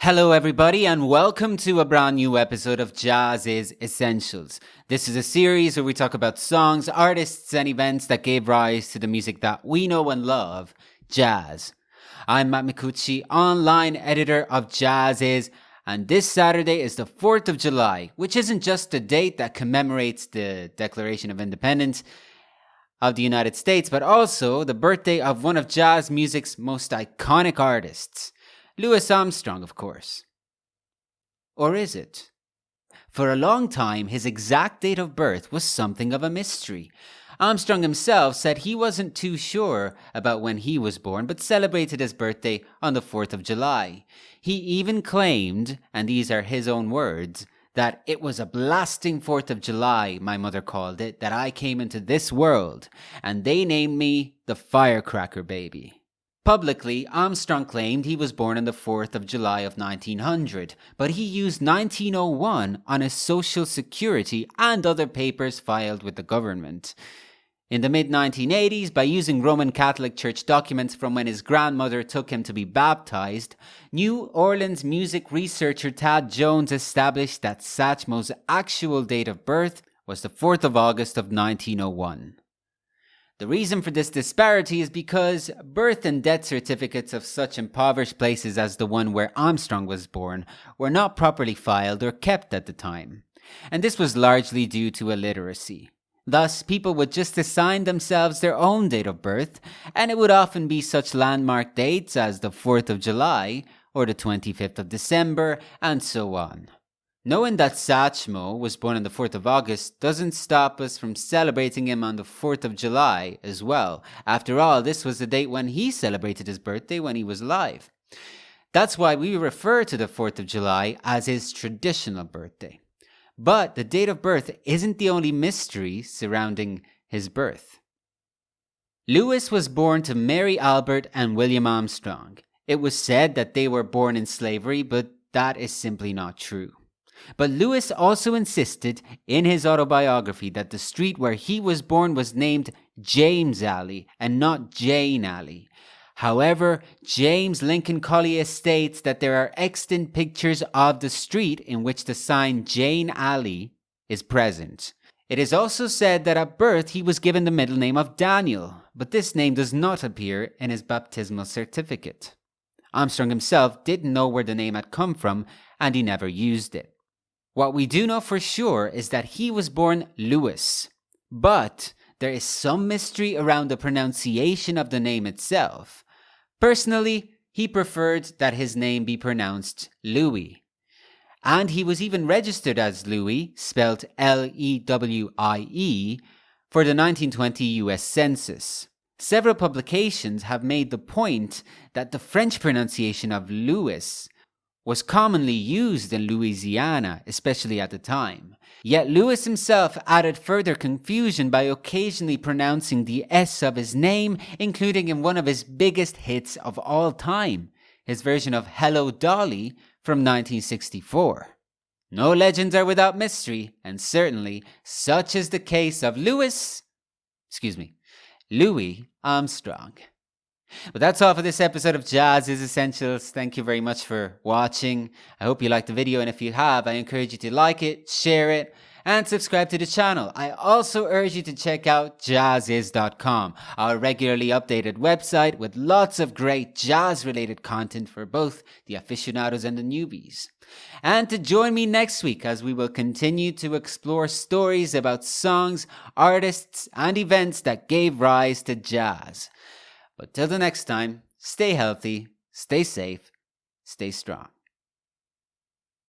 Hello, everybody, and welcome to a brand new episode of JAZZIZ Essentials. This is a series where we talk about songs, artists, and events that gave rise to the music that we know and love, jazz. I'm Matt Micucci, online editor of JAZZIZ, and this Saturday is the 4th of July, which isn't just a date that commemorates the Declaration of Independence of the United States, but also the birthday of one of jazz music's most iconic artists. Louis Armstrong, of course. Or is it? For a long time, his exact date of birth was something of a mystery. Armstrong himself said he wasn't too sure about when he was born, but celebrated his birthday on the 4th of July. He even claimed, and these are his own words, that it was a blasting 4th of July, my mother called it, that I came into this world, and they named me the Firecracker Baby. Publicly, Armstrong claimed he was born on the 4th of July of 1900, but he used 1901 on his Social Security and other papers filed with the government. In the mid-1980s, by using Roman Catholic Church documents from when his grandmother took him to be baptized, New Orleans music researcher Tad Jones established that Satchmo's actual date of birth was the 4th of August of 1901. The reason for this disparity is because birth and death certificates of such impoverished places as the one where Armstrong was born were not properly filed or kept at the time, and this was largely due to illiteracy. Thus, people would just assign themselves their own date of birth, and it would often be such landmark dates as the 4th of July or the 25th of December, and so on. Knowing that Satchmo was born on the 4th of August doesn't stop us from celebrating him on the 4th of July as well. After all, this was the date when he celebrated his birthday when he was alive. That's why we refer to the 4th of July as his traditional birthday. But the date of birth isn't the only mystery surrounding his birth. Louis was born to Mary Albert and William Armstrong. It was said that they were born in slavery, but that is simply not true. But Louis also insisted in his autobiography that the street where he was born was named James Alley and not Jane Alley. However, James Lincoln Collier states that there are extant pictures of the street in which the sign Jane Alley is present. It is also said that at birth he was given the middle name of Daniel, but this name does not appear in his baptismal certificate. Armstrong himself didn't know where the name had come from, and he never used it. What we do know for sure is that he was born Louis, but there is some mystery around the pronunciation of the name itself. Personally, he preferred that his name be pronounced Louis. And he was even registered as Louis, spelled Lewie, for the 1920 US Census. Several publications have made the point that the French pronunciation of Louis was commonly used in Louisiana, especially at the time. Yet Louis himself added further confusion by occasionally pronouncing the S of his name, including in one of his biggest hits of all time, his version of Hello Dolly from 1964. No legends are without mystery, and certainly such is the case of Louis Armstrong. But that's all for this episode of JAZZIZ Essentials. Thank you very much for watching. I hope you liked the video, and if you have, I encourage you to like it, share it, and subscribe to the channel. I also urge you to check out JAZZIZ.com, our regularly updated website with lots of great jazz-related content for both the aficionados and the newbies. And to join me next week as we will continue to explore stories about songs, artists, and events that gave rise to jazz. But till the next time, stay healthy, stay safe, stay strong.